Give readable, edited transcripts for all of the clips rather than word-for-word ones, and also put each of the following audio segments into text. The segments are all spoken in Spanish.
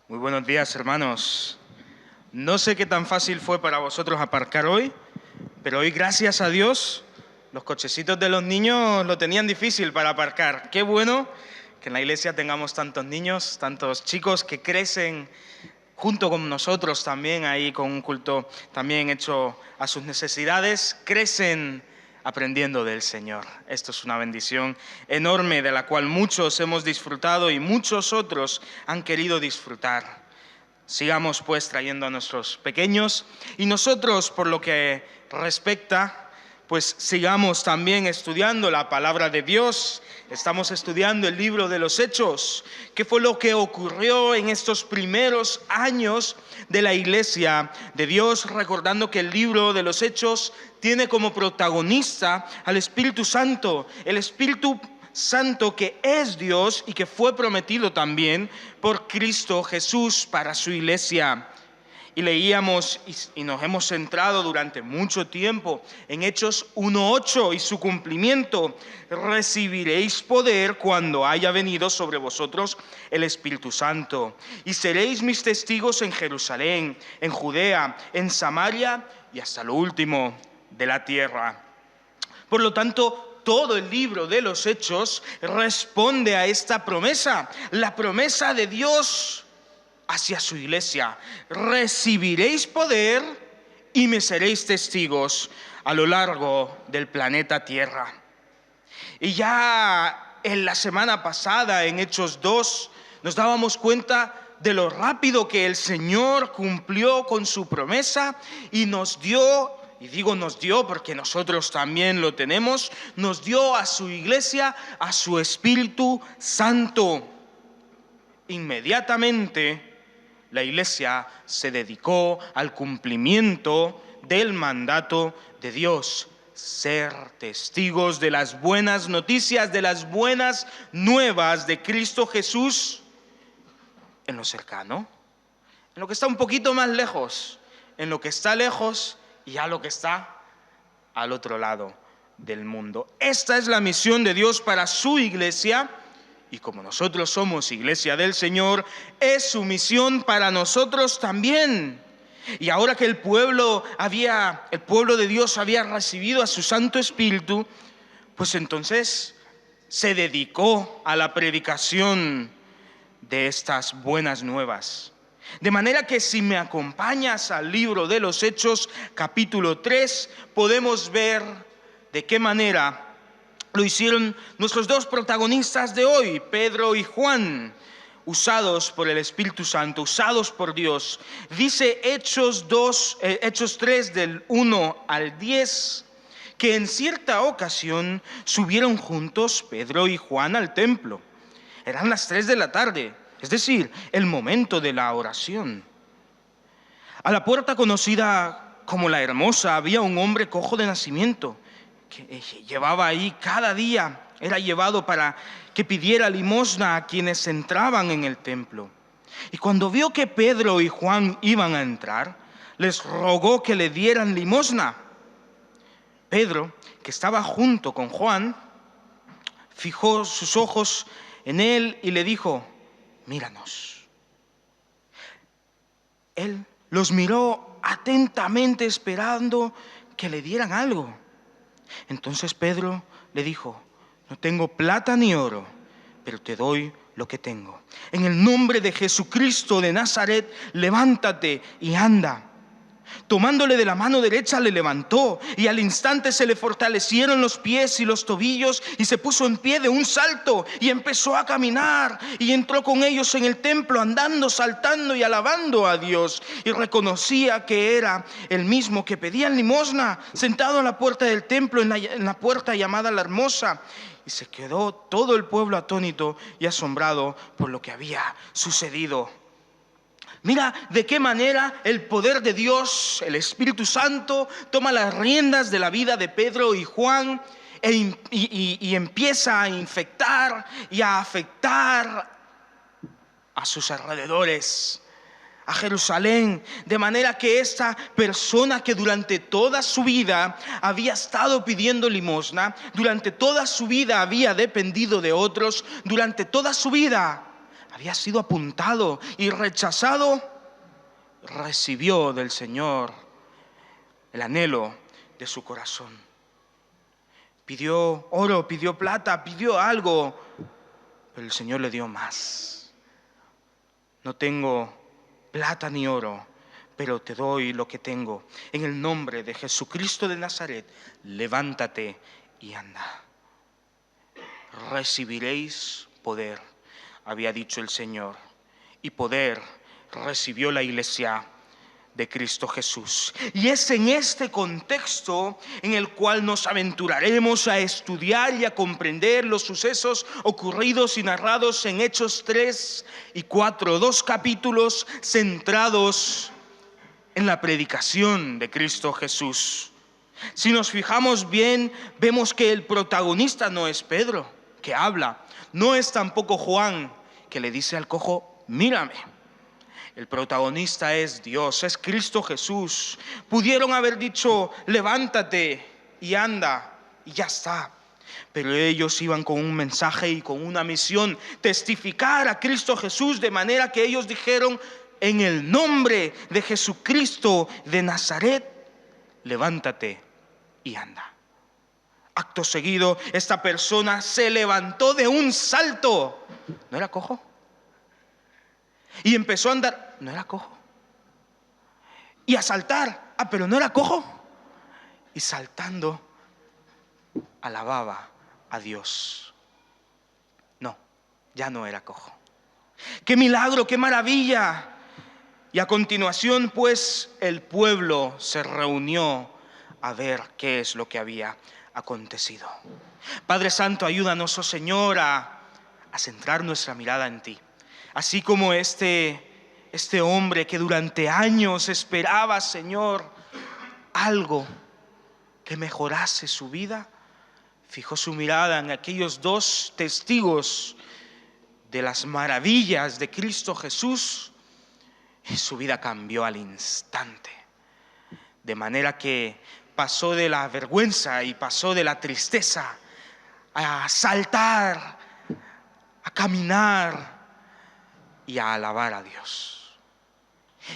Muy buenos días, hermanos. No sé qué tan fácil fue para vosotros aparcar hoy, pero hoy, gracias a Dios, los cochecitos de los niños lo tenían difícil para aparcar. Qué bueno que en la iglesia tengamos tantos niños, tantos chicos que crecen junto con nosotros también, ahí con un culto también hecho a sus necesidades, crecen aprendiendo del Señor. Esto es una bendición enorme de la cual muchos hemos disfrutado y muchos otros han querido disfrutar. Sigamos pues trayendo a nuestros pequeños y nosotros, por lo que respecta, pues sigamos también estudiando la palabra de Dios. Estamos estudiando el libro de los Hechos. ¿Qué fue lo que ocurrió en estos primeros años de la iglesia de Dios? Recordando que el libro de los Hechos tiene como protagonista al Espíritu Santo, el Espíritu Santo que es Dios y que fue prometido también por Cristo Jesús para su iglesia. Y leíamos y nos hemos centrado durante mucho tiempo en Hechos 1:8 y su cumplimiento. Recibiréis poder cuando haya venido sobre vosotros el Espíritu Santo. Y seréis mis testigos en Jerusalén, en Judea, en Samaria y hasta lo último de la tierra. Por lo tanto, todo el libro de los Hechos responde a esta promesa, la promesa de Dios hacia su iglesia. Recibiréis poder y me seréis testigos a lo largo del planeta Tierra. Y ya en la semana pasada, en Hechos 2, nos dábamos cuenta de lo rápido que el Señor cumplió con su promesa y nos dio, y digo nos dio porque nosotros también lo tenemos, nos dio a su iglesia, a su Espíritu Santo. Inmediatamente la iglesia se dedicó al cumplimiento del mandato de Dios, ser testigos de las buenas noticias, de las buenas nuevas de Cristo Jesús en lo cercano, en lo que está un poquito más lejos, en lo que está lejos y a lo que está al otro lado del mundo. Esta es la misión de Dios para su iglesia. Y como nosotros somos iglesia del Señor, es su misión para nosotros también. Y ahora que el pueblo de Dios había recibido a su Santo Espíritu, pues entonces se dedicó a la predicación de estas buenas nuevas. De manera que si me acompañas al libro de los Hechos, capítulo 3, podemos ver de qué manera lo hicieron nuestros dos protagonistas de hoy, Pedro y Juan, usados por el Espíritu Santo, usados por Dios. Dice Hechos 3 del 1 al 10, que en cierta ocasión subieron juntos Pedro y Juan al templo. Eran las 3 de la tarde, es decir, el momento de la oración. A la puerta conocida como la Hermosa había un hombre cojo de nacimiento, que llevaba ahí cada día, era llevado para que pidiera limosna a quienes entraban en el templo. Y cuando vio que Pedro y Juan iban a entrar, les rogó que le dieran limosna. Pedro, que estaba junto con Juan, fijó sus ojos en él y le dijo: míranos. Él los miró atentamente esperando que le dieran algo. Entonces Pedro le dijo: no tengo plata ni oro, pero te doy lo que tengo. En el nombre de Jesucristo de Nazaret, levántate y anda. Tomándole de la mano derecha le levantó, y al instante se le fortalecieron los pies y los tobillos, y se puso en pie de un salto y empezó a caminar, y entró con ellos en el templo andando, saltando y alabando a Dios, y reconocía que era el mismo que pedía limosna, sentado en la puerta del templo, en la puerta llamada la Hermosa. Y se quedó todo el pueblo atónito y asombrado por lo que había sucedido. Mira de qué manera el poder de Dios, el Espíritu Santo, toma las riendas de la vida de Pedro y Juan y empieza a infectar y a afectar a sus alrededores, a Jerusalén, de manera que esta persona que durante toda su vida había estado pidiendo limosna, durante toda su vida había dependido de otros, durante toda su vida había sido apuntado y rechazado, recibió del Señor el anhelo de su corazón. Pidió oro, pidió plata, pidió algo, pero el Señor le dio más. No tengo plata ni oro, pero te doy lo que tengo. En el nombre de Jesucristo de Nazaret, levántate y anda. Recibiréis poder, había dicho el Señor, y poder recibió la iglesia de Cristo Jesús. Y es en este contexto en el cual nos aventuraremos a estudiar y a comprender los sucesos ocurridos y narrados en Hechos 3 y 4, 2 capítulos centrados en la predicación de Cristo Jesús. Si nos fijamos bien, vemos que el protagonista no es Pedro, que habla, no es tampoco Juan, que le dice al cojo, mírame. El protagonista es Dios, es Cristo Jesús. Pudieron haber dicho, levántate y anda, y ya está. Pero ellos iban con un mensaje y con una misión, testificar a Cristo Jesús, de manera que ellos dijeron, en el nombre de Jesucristo de Nazaret, levántate y anda. Acto seguido, esta persona se levantó de un salto. ¿No era cojo? Y empezó a andar. ¿No era cojo? Y a saltar. Pero no era cojo. Y saltando, alababa a Dios. No, ya no era cojo. ¡Qué milagro, qué maravilla! Y a continuación, pues, el pueblo se reunió a ver qué es lo que había acontecido. Padre Santo, ayúdanos, oh Señor, a centrar nuestra mirada en ti. Así como este hombre que durante años esperaba, Señor, algo que mejorase su vida, fijó su mirada en aquellos dos testigos de las maravillas de Cristo Jesús, y su vida cambió al instante. De manera que pasó de la vergüenza y pasó de la tristeza a saltar, a caminar y a alabar a Dios.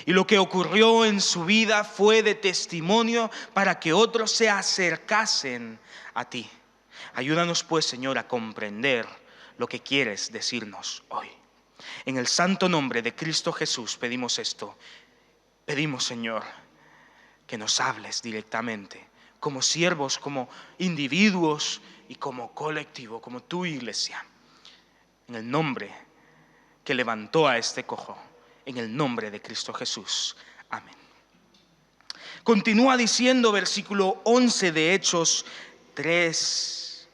Y lo que ocurrió en su vida fue de testimonio para que otros se acercasen a ti. Ayúdanos pues, Señor, a comprender lo que quieres decirnos hoy. En el santo nombre de Cristo Jesús pedimos esto. Pedimos, Señor, que nos hables directamente, como siervos, como individuos y como colectivo, como tu iglesia. En el nombre que levantó a este cojo, en el nombre de Cristo Jesús. Amén. Continúa diciendo versículo 11 de Hechos 3.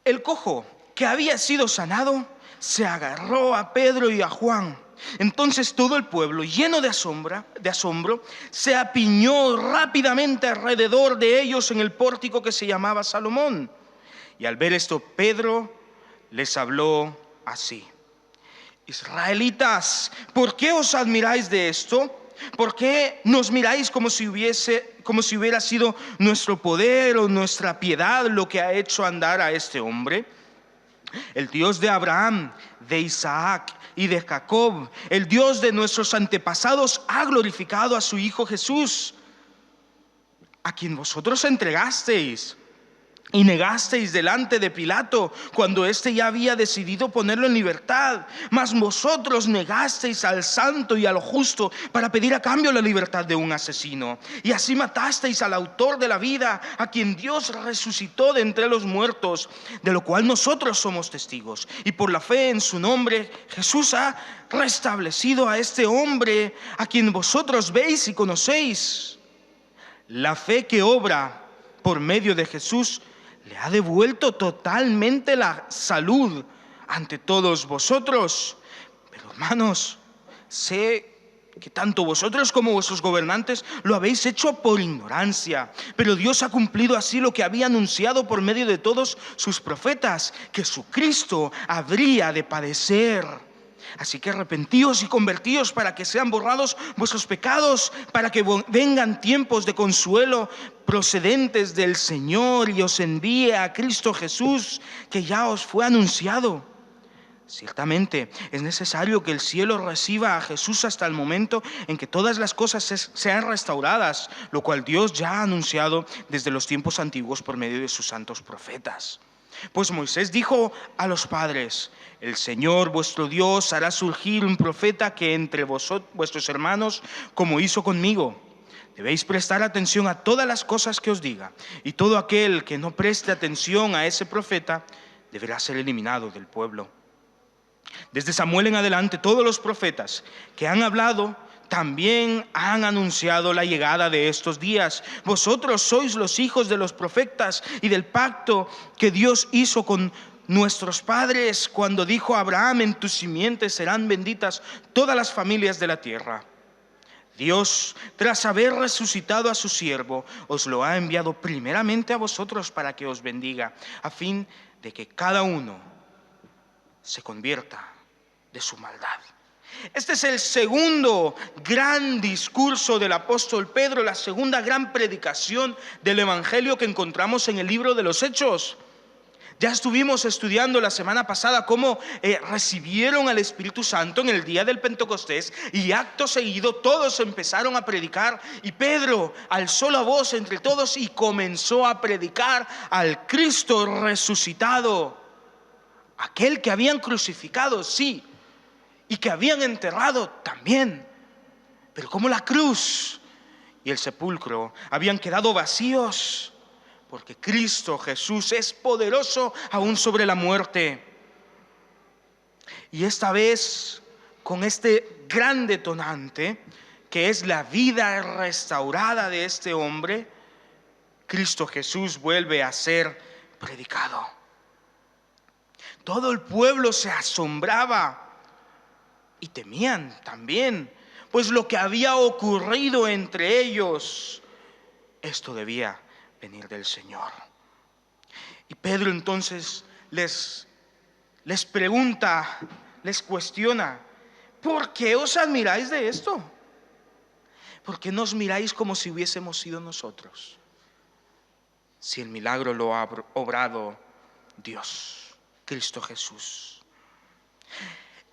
El cojo que había sido sanado se agarró a Pedro y a Juan. Entonces todo el pueblo, lleno de asombro, se apiñó rápidamente alrededor de ellos en el pórtico que se llamaba Salomón. Y al ver esto, Pedro les habló así: Israelitas, ¿por qué os admiráis de esto? ¿Por qué nos miráis como si hubiera sido nuestro poder o nuestra piedad lo que ha hecho andar a este hombre? El Dios de Abraham, de Isaac y de Jacob, el Dios de nuestros antepasados, ha glorificado a su Hijo Jesús, a quien vosotros entregasteis y negasteis delante de Pilato, cuando éste ya había decidido ponerlo en libertad. Mas vosotros negasteis al santo y al justo para pedir a cambio la libertad de un asesino. Y así matasteis al autor de la vida, a quien Dios resucitó de entre los muertos, de lo cual nosotros somos testigos. Y por la fe en su nombre, Jesús ha restablecido a este hombre, a quien vosotros veis y conocéis. La fe que obra por medio de Jesús le ha devuelto totalmente la salud ante todos vosotros. Pero hermanos, sé que tanto vosotros como vuestros gobernantes lo habéis hecho por ignorancia. Pero Dios ha cumplido así lo que había anunciado por medio de todos sus profetas, que su Cristo habría de padecer. Así que arrepentíos y convertíos para que sean borrados vuestros pecados, para que vengan tiempos de consuelo procedentes del Señor y os envíe a Cristo Jesús, que ya os fue anunciado. Ciertamente, es necesario que el cielo reciba a Jesús hasta el momento en que todas las cosas sean restauradas, lo cual Dios ya ha anunciado desde los tiempos antiguos por medio de sus santos profetas. Pues Moisés dijo a los padres: el Señor vuestro Dios hará surgir un profeta que entre vuestros hermanos, como hizo conmigo. Debéis prestar atención a todas las cosas que os diga, y todo aquel que no preste atención a ese profeta deberá ser eliminado del pueblo. Desde Samuel en adelante, todos los profetas que han hablado también han anunciado la llegada de estos días. Vosotros sois los hijos de los profetas y del pacto que Dios hizo con nuestros padres cuando dijo a Abraham: en tu simiente serán benditas todas las familias de la tierra. Dios, tras haber resucitado a su siervo, os lo ha enviado primeramente a vosotros para que os bendiga, a fin de que cada uno se convierta de su maldad. Este es el segundo gran discurso del apóstol Pedro, la segunda gran predicación del Evangelio que encontramos en el libro de los Hechos. Ya estuvimos estudiando la semana pasada cómo recibieron al Espíritu Santo en el día del Pentecostés, y acto seguido todos empezaron a predicar, y Pedro alzó la voz entre todos y comenzó a predicar al Cristo resucitado, aquel que habían crucificado, sí, y que habían enterrado también, pero como la cruz y el sepulcro habían quedado vacíos, porque Cristo Jesús es poderoso aún sobre la muerte. Y esta vez, con este gran detonante, que es la vida restaurada de este hombre, Cristo Jesús vuelve a ser predicado. Todo el pueblo se asombraba y temían también, pues lo que había ocurrido entre ellos, esto debía venir del Señor. Y Pedro entonces les pregunta, les cuestiona: ¿por qué os admiráis de esto? ¿Por qué nos miráis como si hubiésemos sido nosotros? Si el milagro lo ha obrado Dios, Cristo Jesús.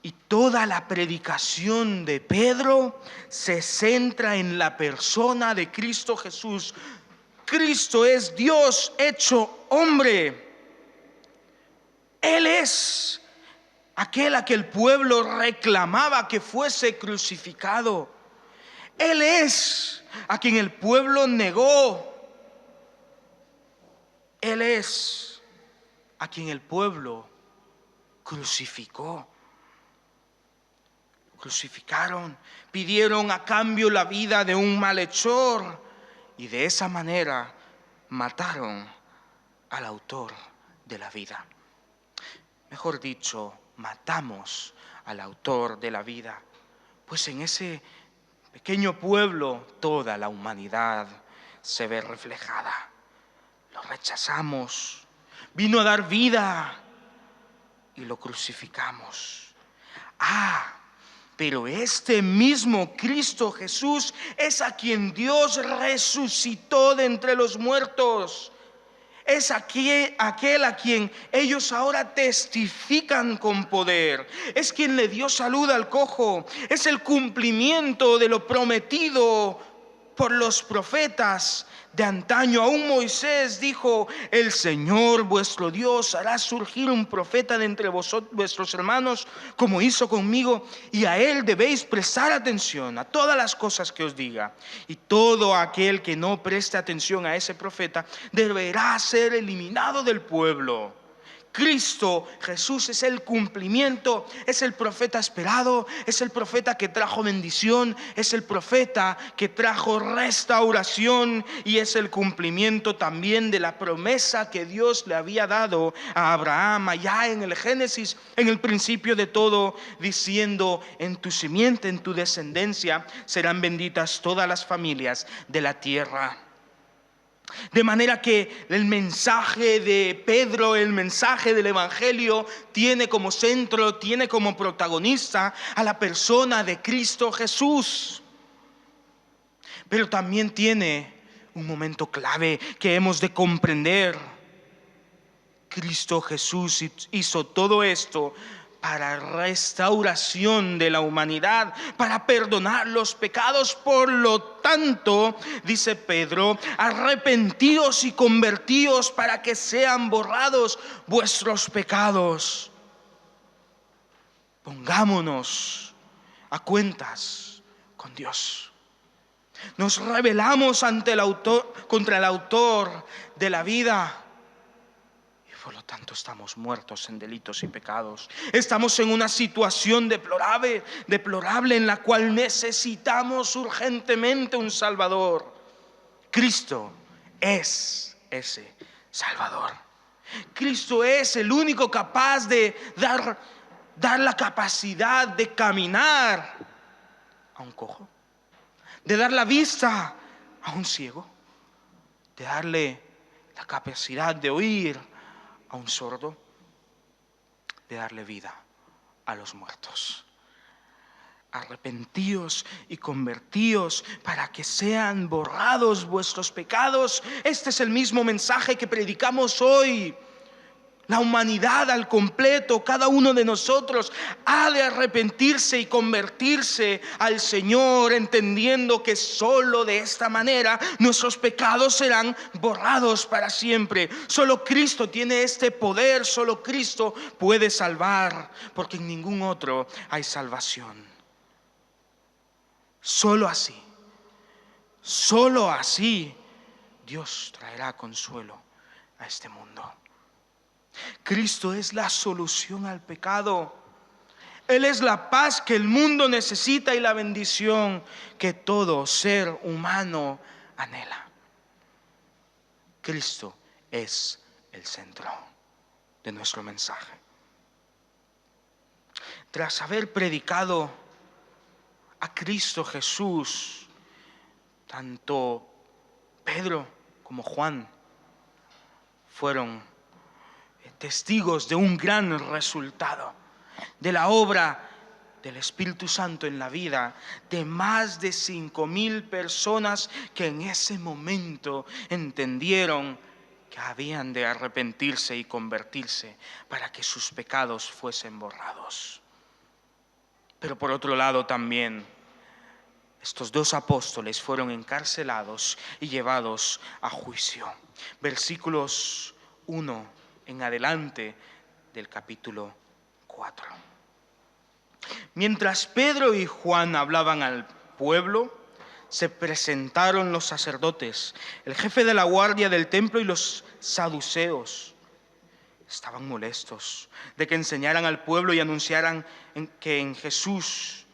Y toda la predicación de Pedro se centra en la persona de Cristo Jesús. Cristo es Dios hecho hombre. Él es aquel a que el pueblo reclamaba que fuese crucificado. Él es a quien el pueblo negó. Él es a quien el pueblo crucificó. Crucificaron, pidieron a cambio la vida de un malhechor, y de esa manera mataron al autor de la vida. Mejor dicho, matamos al autor de la vida, pues en ese pequeño pueblo toda la humanidad se ve reflejada. Lo rechazamos, vino a dar vida y lo crucificamos. Pero este mismo Cristo Jesús es a quien Dios resucitó de entre los muertos. Es aquel a quien ellos ahora testifican con poder. Es quien le dio salud al cojo. Es el cumplimiento de lo prometido por los profetas de antaño. Aún Moisés dijo: el Señor vuestro Dios hará surgir un profeta de entre vuestros hermanos, como hizo conmigo, y a él debéis prestar atención a todas las cosas que os diga. Y todo aquel que no preste atención a ese profeta deberá ser eliminado del pueblo. Cristo Jesús es el cumplimiento, es el profeta esperado, es el profeta que trajo bendición, es el profeta que trajo restauración, y es el cumplimiento también de la promesa que Dios le había dado a Abraham allá en el Génesis, en el principio de todo, diciendo: en tu simiente, en tu descendencia serán benditas todas las familias de la tierra. De manera que el mensaje de Pedro, el mensaje del Evangelio, tiene como centro, tiene como protagonista a la persona de Cristo Jesús. Pero también tiene un momento clave que hemos de comprender. Cristo Jesús hizo todo esto para restauración de la humanidad, para perdonar los pecados. Por lo tanto, dice Pedro, arrepentíos y convertíos para que sean borrados vuestros pecados. Pongámonos a cuentas con Dios. Nos rebelamos contra el autor de la vida. Por lo tanto, estamos muertos en delitos y pecados. Estamos en una situación deplorable en la cual necesitamos urgentemente un Salvador. Cristo es ese Salvador. Cristo es el único capaz de dar la capacidad de caminar a un cojo, de dar la vista a un ciego, de darle la capacidad de oír a un sordo, de darle vida a los muertos. Arrepentíos y convertíos para que sean borrados vuestros pecados. Este es el mismo mensaje que predicamos hoy. La humanidad al completo, cada uno de nosotros ha de arrepentirse y convertirse al Señor, entendiendo que solo de esta manera nuestros pecados serán borrados para siempre. Solo Cristo tiene este poder, solo Cristo puede salvar, porque en ningún otro hay salvación. Solo así Dios traerá consuelo a este mundo. Cristo es la solución al pecado. Él es la paz que el mundo necesita y la bendición que todo ser humano anhela. Cristo es el centro de nuestro mensaje. Tras haber predicado a Cristo Jesús, tanto Pedro como Juan fueron testigos de un gran resultado, de la obra del Espíritu Santo en la vida de más de 5,000 personas que en ese momento entendieron que habían de arrepentirse y convertirse para que sus pecados fuesen borrados. Pero por otro lado también, estos 2 apóstoles fueron encarcelados y llevados a juicio. Versículos 1 en adelante del capítulo 4. Mientras Pedro y Juan hablaban al pueblo, se presentaron los sacerdotes, el jefe de la guardia del templo y los saduceos. Estaban molestos de que enseñaran al pueblo y anunciaran que en Jesús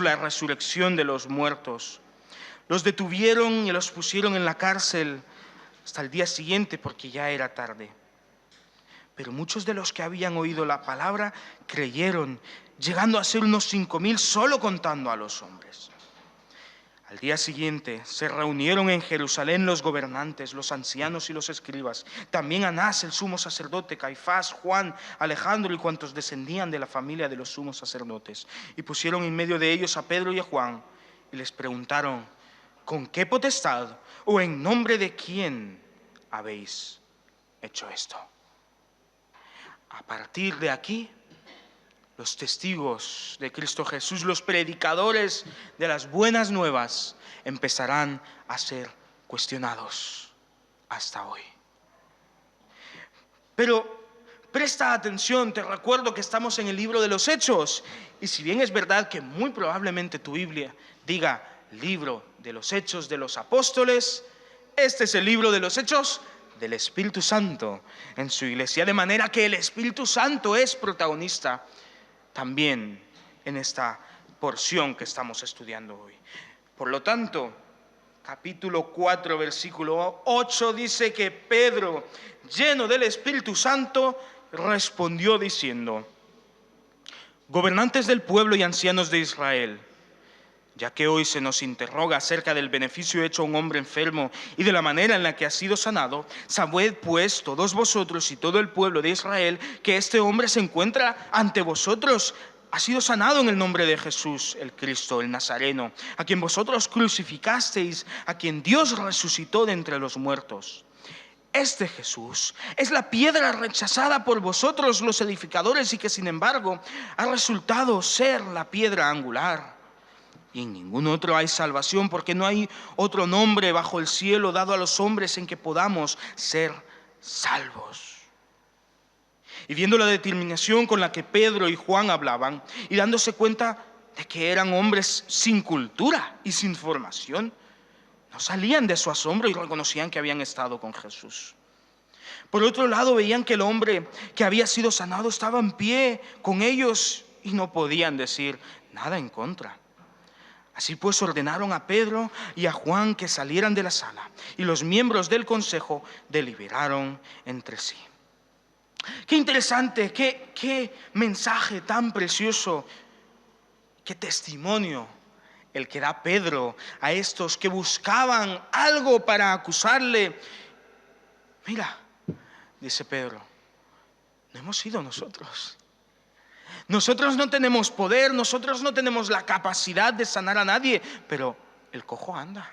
la resurrección de los muertos. Los detuvieron y los pusieron en la cárcel hasta el día siguiente, porque ya era tarde. Pero muchos de los que habían oído la palabra creyeron, llegando a ser unos 5,000 solo contando a los hombres. Al día siguiente se reunieron en Jerusalén los gobernantes, los ancianos y los escribas, también Anás, el sumo sacerdote, Caifás, Juan, Alejandro y cuantos descendían de la familia de los sumos sacerdotes. Y pusieron en medio de ellos a Pedro y a Juan y les preguntaron: ¿con qué potestad o en nombre de quién habéis hecho esto? A partir de aquí, los testigos de Cristo Jesús, los predicadores de las buenas nuevas, empezarán a ser cuestionados hasta hoy. Pero presta atención, te recuerdo que estamos en el libro de los Hechos. Y si bien es verdad que muy probablemente tu Biblia diga libro de los Hechos de los Apóstoles, este es el libro de los Hechos del Espíritu Santo en su iglesia, de manera que el Espíritu Santo es protagonista también en esta porción que estamos estudiando hoy. Por lo tanto, capítulo 4, versículo 8 dice que Pedro, lleno del Espíritu Santo, respondió diciendo: gobernantes del pueblo y ancianos de Israel, ya que hoy se nos interroga acerca del beneficio hecho a un hombre enfermo y de la manera en la que ha sido sanado, sabed pues todos vosotros y todo el pueblo de Israel que este hombre se encuentra ante vosotros, ha sido sanado en el nombre de Jesús, el Cristo, el Nazareno, a quien vosotros crucificasteis, a quien Dios resucitó de entre los muertos. Este Jesús es la piedra rechazada por vosotros los edificadores y que sin embargo ha resultado ser la piedra angular. Y en ningún otro hay salvación, porque no hay otro nombre bajo el cielo dado a los hombres en que podamos ser salvos. Y viendo la determinación con la que Pedro y Juan hablaban y dándose cuenta de que eran hombres sin cultura y sin formación, no salían de su asombro y reconocían que habían estado con Jesús. Por otro lado, veían que el hombre que había sido sanado estaba en pie con ellos y no podían decir nada en contra. Así pues ordenaron a Pedro y a Juan que salieran de la sala, y los miembros del consejo deliberaron entre sí. Qué interesante, qué mensaje tan precioso, qué testimonio el que da Pedro a estos que buscaban algo para acusarle. Mira, dice Pedro, no hemos sido nosotros. Nosotros no tenemos poder, nosotros no tenemos la capacidad de sanar a nadie, pero el cojo anda.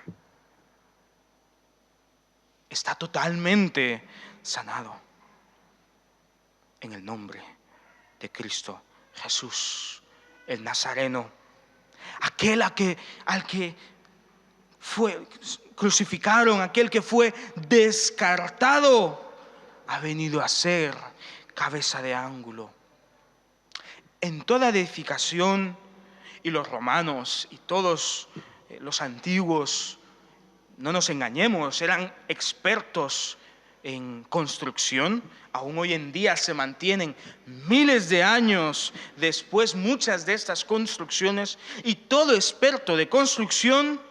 Está totalmente sanado en el nombre de Cristo Jesús, el Nazareno, aquel al que fue crucificaron, aquel que fue descartado, ha venido a ser cabeza de ángulo. En toda edificación, y los romanos y todos los antiguos, no nos engañemos, eran expertos en construcción. Aún hoy en día se mantienen miles de años después muchas de estas construcciones, y todo experto de construcción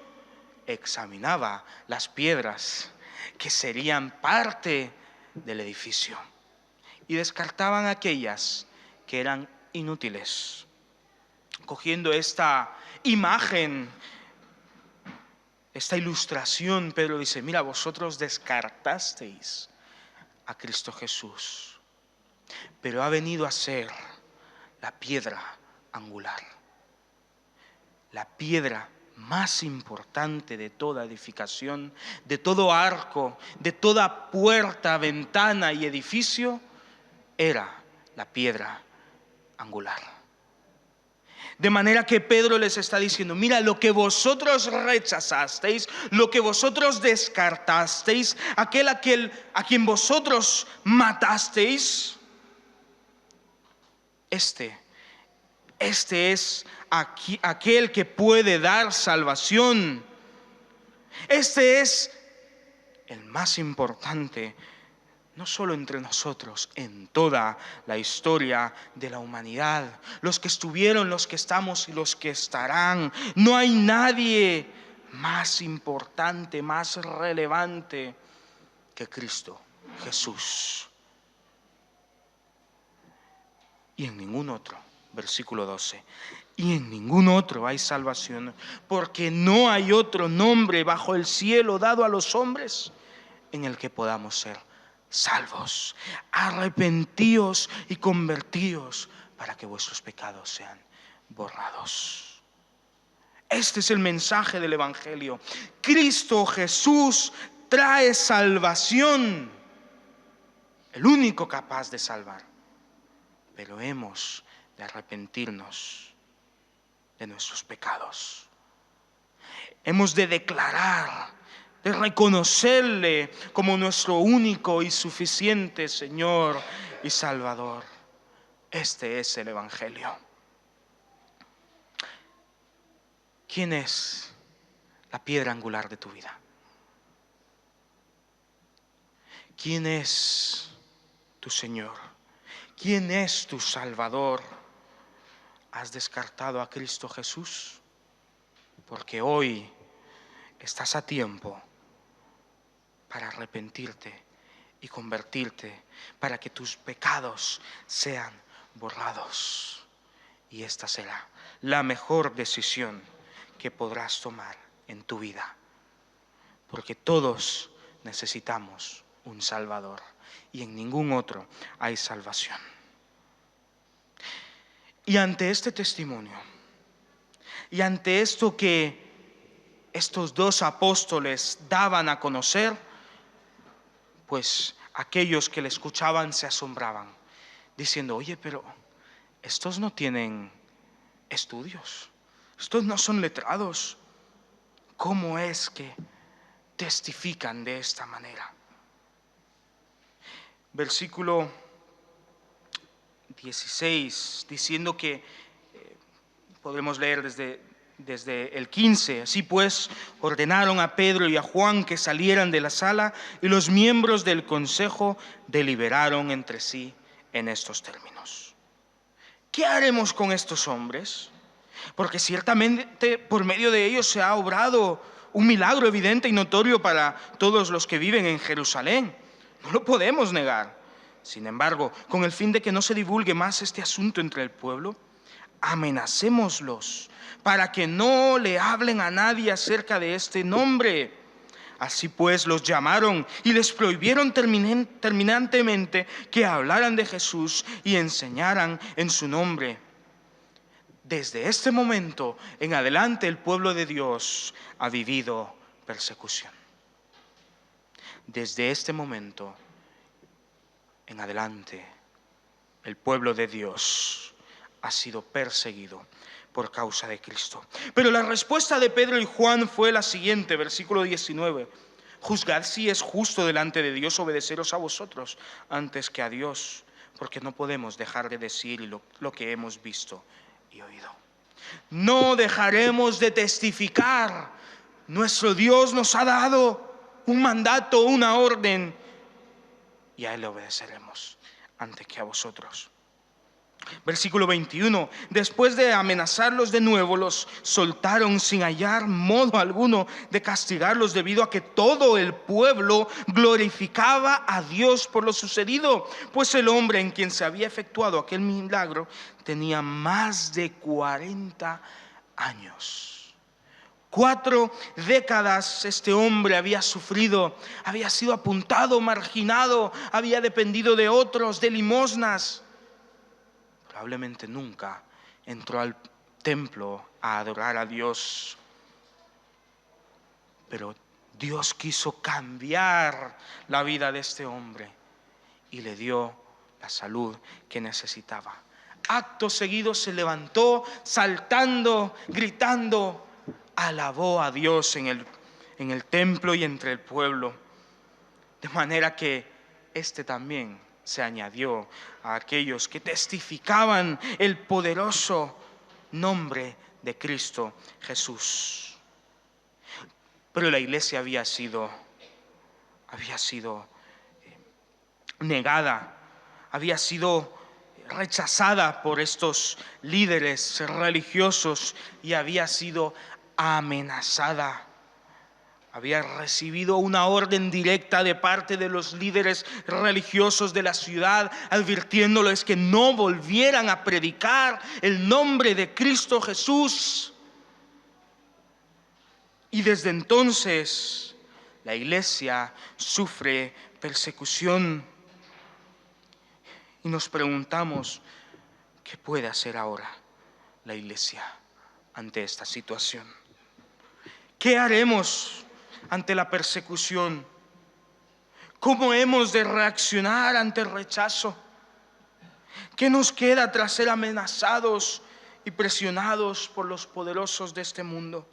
examinaba las piedras que serían parte del edificio y descartaban aquellas que eran inútiles. Cogiendo esta imagen, esta ilustración, Pedro dice, mira, vosotros descartasteis a Cristo Jesús, pero ha venido a ser la piedra angular, la piedra más importante de toda edificación, de todo arco, de toda puerta, ventana y edificio, era la piedra angular. De manera que Pedro les está diciendo, mira, lo que vosotros rechazasteis, lo que vosotros descartasteis, aquel a quien vosotros matasteis, este es aquel que puede dar salvación. Este es el más importante, no solo entre nosotros, en toda la historia de la humanidad. Los que estuvieron, los que estamos y los que estarán. No hay nadie más importante, más relevante que Cristo Jesús. Y en ningún otro, versículo 12, y en ningún otro hay salvación, porque no hay otro nombre bajo el cielo dado a los hombres en el que podamos ser salvos. Arrepentíos y convertíos para que vuestros pecados sean borrados. Este es el mensaje del Evangelio. Cristo Jesús trae salvación, el único capaz de salvar. Pero hemos de arrepentirnos de nuestros pecados. Hemos de declarar, de reconocerle como nuestro único y suficiente Señor y Salvador. Este es el Evangelio. ¿Quién es la piedra angular de tu vida? ¿Quién es tu Señor? ¿Quién es tu Salvador? ¿Has descartado a Cristo Jesús? Porque hoy estás a tiempo para arrepentirte y convertirte, para que tus pecados sean borrados. Y esta será la mejor decisión que podrás tomar en tu vida, porque todos necesitamos un Salvador y en ningún otro hay salvación. Y ante este testimonio, y ante esto que estos dos apóstoles daban a conocer, pues aquellos que le escuchaban se asombraban, diciendo: oye, pero estos no tienen estudios, estos no son letrados, ¿cómo es que testifican de esta manera? Versículo 16, diciendo que podemos leer desde el 15. Así pues, ordenaron a Pedro y a Juan que salieran de la sala, y los miembros del consejo deliberaron entre sí en estos términos: ¿qué haremos con estos hombres? Porque ciertamente por medio de ellos se ha obrado un milagro evidente y notorio para todos los que viven en Jerusalén. No lo podemos negar. Sin embargo, con el fin de que no se divulgue más este asunto entre el pueblo, amenacémoslos para que no le hablen a nadie acerca de este nombre. Así pues los llamaron y les prohibieron terminantemente que hablaran de Jesús y enseñaran en su nombre. Desde este momento en adelante el pueblo de Dios ha vivido persecución. Desde este momento en adelante el pueblo de Dios ha sido perseguido por causa de Cristo. Pero la respuesta de Pedro y Juan fue la siguiente, versículo 19: juzgad si es justo delante de Dios obedeceros a vosotros antes que a Dios, porque no podemos dejar de decir lo que hemos visto y oído. No dejaremos de testificar. Nuestro Dios nos ha dado un mandato, una orden, y a Él le obedeceremos antes que a vosotros. Versículo 21, después de amenazarlos de nuevo, los soltaron sin hallar modo alguno de castigarlos, debido a que todo el pueblo glorificaba a Dios por lo sucedido, pues el hombre en quien se había efectuado aquel milagro tenía más de 40 años. 4 décadas este hombre había sufrido, había sido apuntado, marginado, había dependido de otros, de limosnas. Probablemente nunca entró al templo a adorar a Dios. Pero Dios quiso cambiar la vida de este hombre y le dio la salud que necesitaba. Acto seguido se levantó, saltando, gritando, alabó a Dios en el templo y entre el pueblo. De manera que este también se añadió a aquellos que testificaban el poderoso nombre de Cristo Jesús. Pero la iglesia había sido negada, había sido rechazada por estos líderes religiosos y había sido amenazada. Había recibido una orden directa de parte de los líderes religiosos de la ciudad, advirtiéndoles que no volvieran a predicar el nombre de Cristo Jesús. Y desde entonces la iglesia sufre persecución. Y nos preguntamos, ¿qué puede hacer ahora la iglesia ante esta situación? ¿Qué haremos ante la persecución? ¿Cómo hemos de reaccionar ante el rechazo? ¿Qué nos queda tras ser amenazados y presionados por los poderosos de este mundo?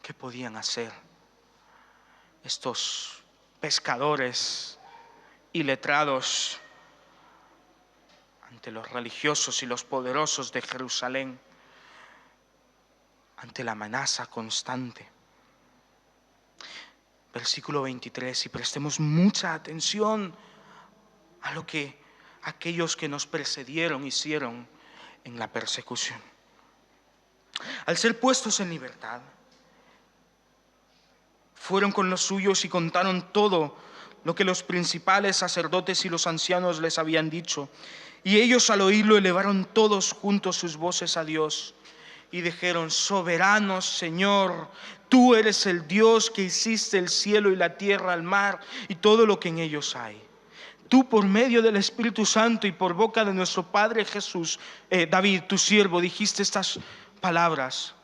¿Qué podían hacer estos pescadores iletrados ante los religiosos y los poderosos de Jerusalén, ante la amenaza constante? Versículo 23, y prestemos mucha atención a lo que aquellos que nos precedieron hicieron en la persecución. Al ser puestos en libertad, fueron con los suyos y contaron todo lo que los principales sacerdotes y los ancianos les habían dicho. Y ellos al oírlo elevaron todos juntos sus voces a Dios y dijeron: soberano Señor, tú eres el Dios que hiciste el cielo y la tierra, el mar y todo lo que en ellos hay. Tú, por medio del Espíritu Santo y por boca de nuestro Padre David, tu siervo, dijiste estas palabras.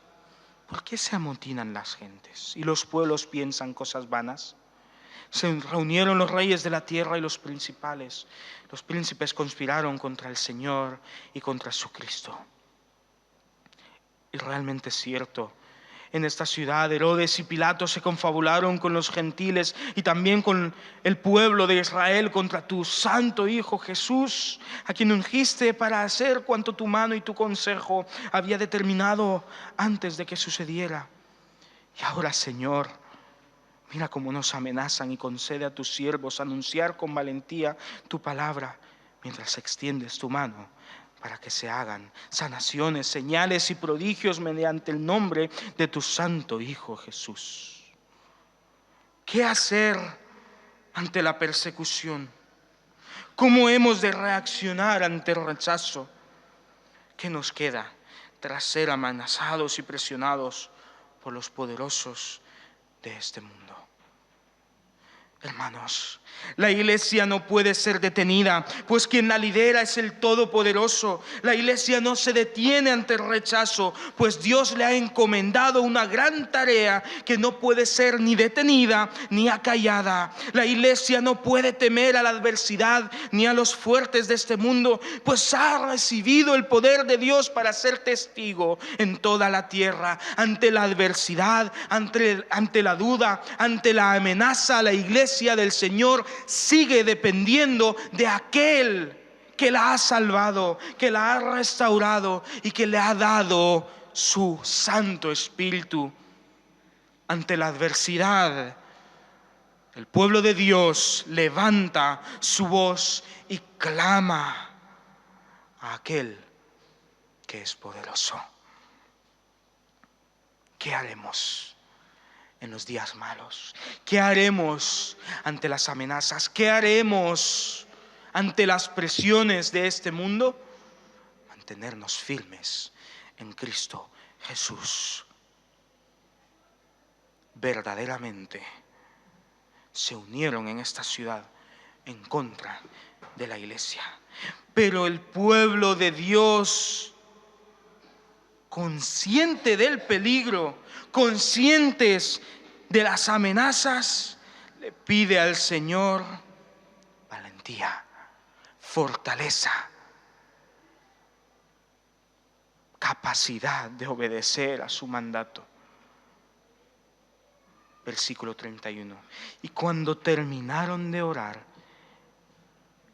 ¿Por qué se amotinan las gentes y los pueblos piensan cosas vanas? Se reunieron los reyes de la tierra y los principales. Los príncipes conspiraron contra el Señor y contra su Cristo. Y realmente es cierto. En esta ciudad, Herodes y Pilato se confabularon con los gentiles y también con el pueblo de Israel contra tu santo Hijo Jesús, a quien ungiste para hacer cuanto tu mano y tu consejo había determinado antes de que sucediera. Y ahora, Señor, mira cómo nos amenazan y concede a tus siervos anunciar con valentía tu palabra mientras extiendes tu mano para que se hagan sanaciones, señales y prodigios mediante el nombre de tu santo Hijo Jesús. ¿Qué hacer ante la persecución? ¿Cómo hemos de reaccionar ante el rechazo? ¿Qué nos queda tras ser amenazados y presionados por los poderosos de este mundo? Hermanos, la iglesia no puede ser detenida, pues quien la lidera es el Todopoderoso. La iglesia no se detiene ante el rechazo, pues Dios le ha encomendado una gran tarea que no puede ser ni detenida ni acallada. La iglesia no puede temer a la adversidad ni a los fuertes de este mundo, pues ha recibido el poder de Dios para ser testigo en toda la tierra. Ante la adversidad, ante la duda, ante la amenaza, la iglesia del Señor sigue dependiendo de aquel que la ha salvado, que la ha restaurado y que le ha dado su Santo Espíritu. Ante la adversidad, el pueblo de Dios levanta su voz y clama a aquel que es poderoso. ¿Qué haremos en los días malos? ¿Qué haremos ante las amenazas? ¿Qué haremos ante las presiones de este mundo? Mantenernos firmes en Cristo Jesús. Verdaderamente se unieron en esta ciudad en contra de la iglesia. Pero el pueblo de Dios, consciente del peligro, conscientes de las amenazas, le pide al Señor valentía, fortaleza, capacidad de obedecer a su mandato. Versículo 31. Y cuando terminaron de orar,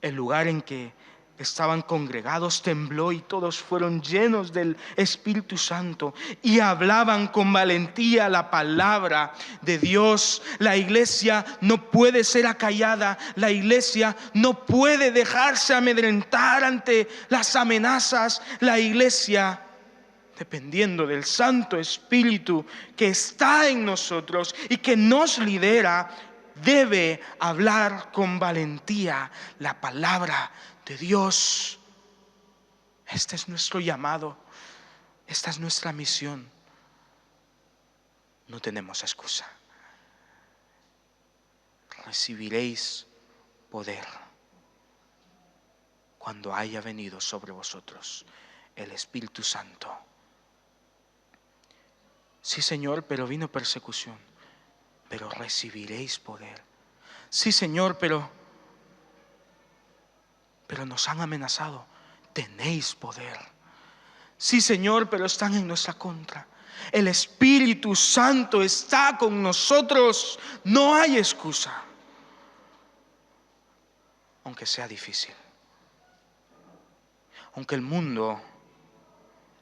el lugar en que estaban congregados tembló y todos fueron llenos del Espíritu Santo y hablaban con valentía la palabra de Dios. La iglesia no puede ser acallada, la iglesia no puede dejarse amedrentar ante las amenazas. La iglesia, dependiendo del Santo Espíritu que está en nosotros y que nos lidera, debe hablar con valentía la palabra de Dios. Este es nuestro llamado, esta es nuestra misión. No tenemos excusa. Recibiréis poder cuando haya venido sobre vosotros el Espíritu Santo. Sí, Señor, pero vino persecución. Pero recibiréis poder. Sí, Señor, pero nos han amenazado. Tenéis poder. Sí, Señor, pero están en nuestra contra. El Espíritu Santo está con nosotros. No hay excusa. Aunque sea difícil. Aunque el mundo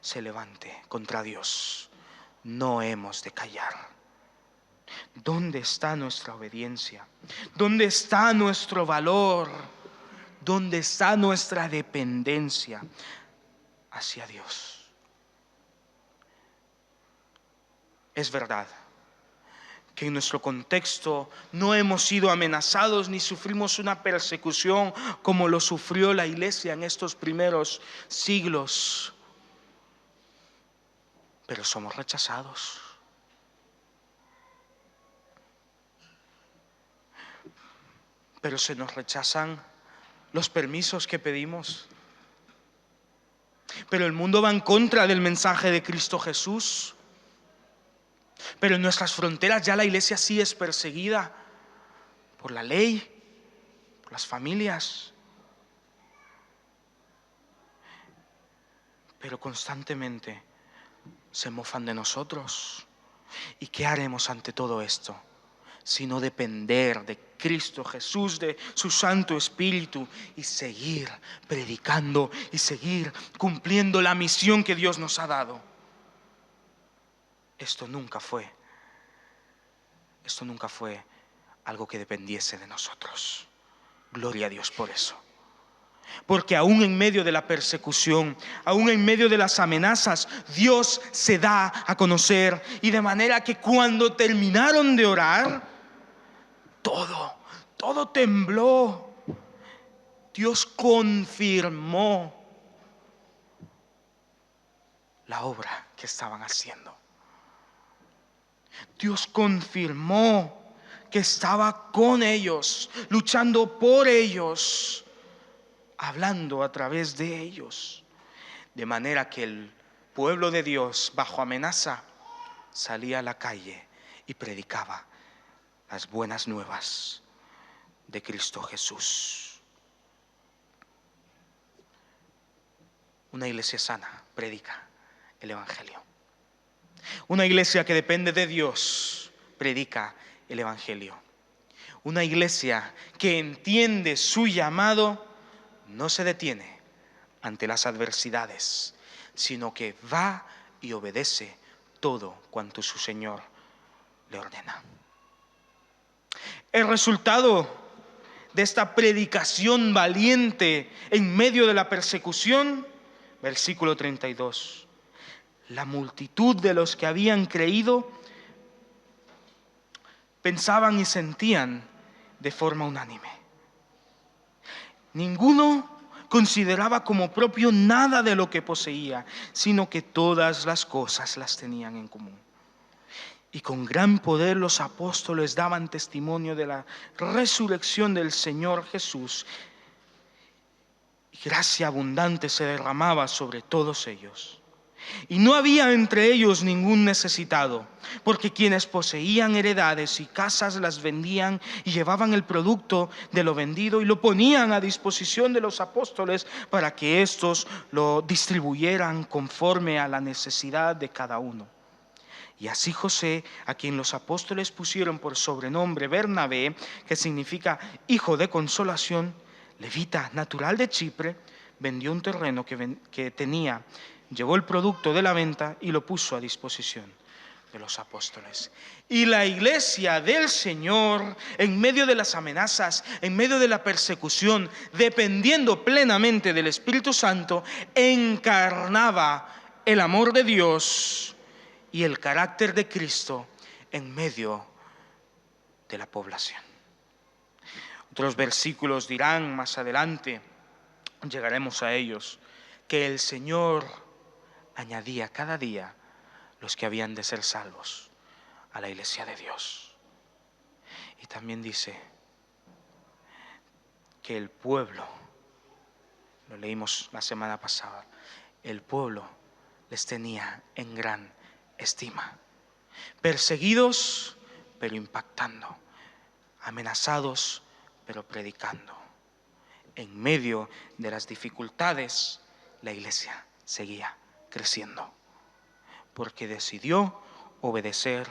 se levante contra Dios, no hemos de callar. ¿Dónde está nuestra obediencia? ¿Dónde está nuestro valor? ¿Dónde está nuestra dependencia hacia Dios? Es verdad que en nuestro contexto no hemos sido amenazados ni sufrimos una persecución como lo sufrió la iglesia en estos primeros siglos. Pero somos rechazados. Pero se nos rechazan los permisos que pedimos. Pero el mundo va en contra del mensaje de Cristo Jesús. Pero en nuestras fronteras ya la iglesia sí es perseguida por la ley, por las familias. Pero constantemente se mofan de nosotros. ¿Y qué haremos ante todo esto? Sino depender de Cristo Jesús, de su Santo Espíritu, y seguir predicando y seguir cumpliendo la misión que Dios nos ha dado. Esto nunca fue algo que dependiese de nosotros. Gloria a Dios por eso. Porque aún en medio de la persecución, aún en medio de las amenazas, Dios se da a conocer. Y de manera que cuando terminaron de orar, todo tembló. Dios confirmó la obra que estaban haciendo. Dios confirmó que estaba con ellos, luchando por ellos, hablando a través de ellos. De manera que el pueblo de Dios, bajo amenaza, salía a la calle y predicaba las buenas nuevas de Cristo Jesús. Una iglesia sana predica el Evangelio. Una iglesia que depende de Dios predica el Evangelio. Una iglesia que entiende su llamado no se detiene ante las adversidades, sino que va y obedece todo cuanto su Señor le ordena. El resultado de esta predicación valiente en medio de la persecución, versículo 32. La multitud de los que habían creído pensaban y sentían de forma unánime. Ninguno consideraba como propio nada de lo que poseía, sino que todas las cosas las tenían en común. Y con gran poder los apóstoles daban testimonio de la resurrección del Señor Jesús. Y gracia abundante se derramaba sobre todos ellos. Y no había entre ellos ningún necesitado, porque quienes poseían heredades y casas las vendían y llevaban el producto de lo vendido y lo ponían a disposición de los apóstoles para que éstos lo distribuyeran conforme a la necesidad de cada uno. Y así José, a quien los apóstoles pusieron por sobrenombre Bernabé, que significa hijo de consolación, levita, natural de Chipre, vendió un terreno que tenía, llevó el producto de la venta y lo puso a disposición de los apóstoles. Y la iglesia del Señor, en medio de las amenazas, en medio de la persecución, dependiendo plenamente del Espíritu Santo, encarnaba el amor de Dios y el carácter de Cristo en medio de la población. Otros versículos dirán más adelante, llegaremos a ellos, que el Señor añadía cada día los que habían de ser salvos a la iglesia de Dios. Y también dice que el pueblo, lo leímos la semana pasada, el pueblo les tenía en gran estima. Perseguidos, pero impactando. Amenazados, pero predicando. En medio de las dificultades, la iglesia seguía creciendo, porque decidió obedecer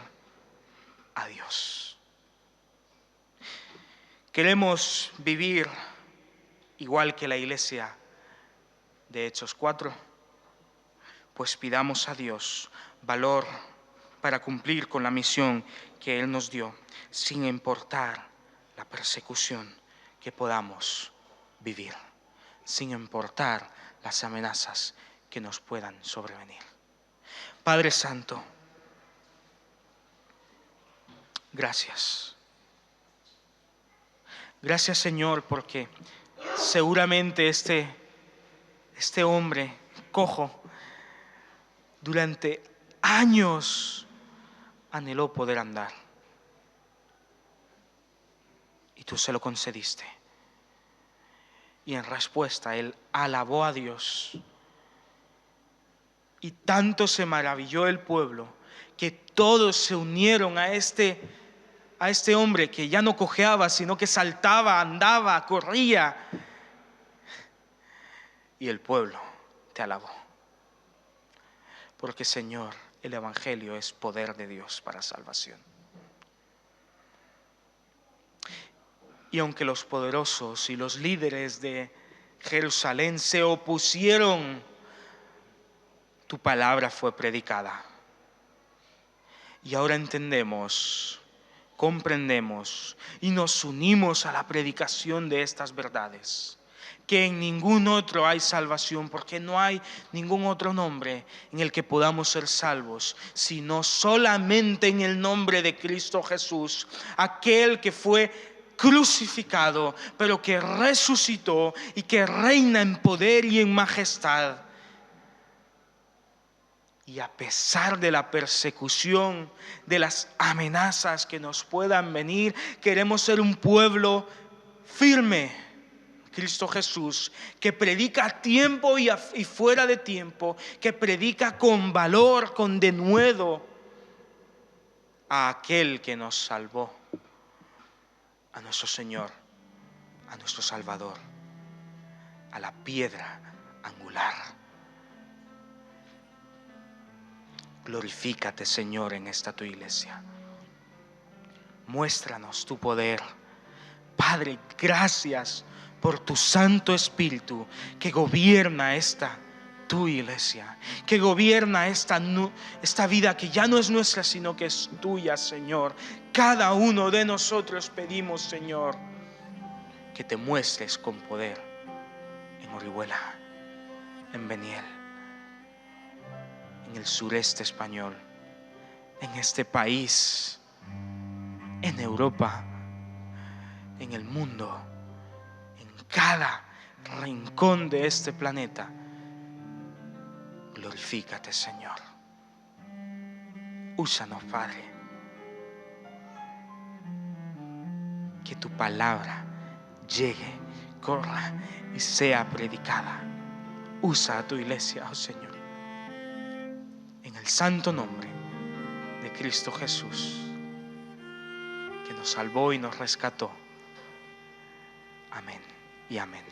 a Dios. Queremos vivir igual que la iglesia de Hechos 4, pues pidamos a Dios valor para cumplir con la misión que Él nos dio, sin importar la persecución que podamos vivir, sin importar las amenazas que nos puedan sobrevenir. Padre Santo, gracias. Gracias, Señor, porque seguramente este hombre cojo durante años anheló poder andar. Y tú se lo concediste. Y en respuesta él alabó a Dios. Y tanto se maravilló el pueblo que todos se unieron a este a este hombre que ya no cojeaba, sino que saltaba, andaba, corría. Y el pueblo te alabó. Porque, Señor, el Evangelio es poder de Dios para salvación. Y aunque los poderosos y los líderes de Jerusalén se opusieron, tu palabra fue predicada. Y ahora entendemos, comprendemos y nos unimos a la predicación de estas verdades. Que en ningún otro hay salvación, porque no hay ningún otro nombre en el que podamos ser salvos, sino solamente en el nombre de Cristo Jesús, aquel que fue crucificado, pero que resucitó y que reina en poder y en majestad. Y a pesar de la persecución, de las amenazas que nos puedan venir, queremos ser un pueblo firme. Cristo Jesús, que predica a tiempo y fuera de tiempo, que predica con valor, con denuedo a aquel que nos salvó, a nuestro Señor, a nuestro Salvador, a la piedra angular. Glorifícate, Señor, en esta tu iglesia. Muéstranos tu poder. Padre, gracias por tu Santo Espíritu que gobierna esta tu iglesia, que gobierna esta vida que ya no es nuestra, sino que es tuya, Señor. Cada uno de nosotros pedimos, Señor, que te muestres con poder en Orihuela, en Beniel, en el sureste español, en este país, en Europa, en el mundo, en cada rincón de este planeta. Glorifícate, Señor. Úsanos, Padre. Que tu palabra llegue, corra y sea predicada. Usa a tu iglesia, oh Señor. En el santo nombre de Cristo Jesús, que nos salvó y nos rescató. Amén y amén.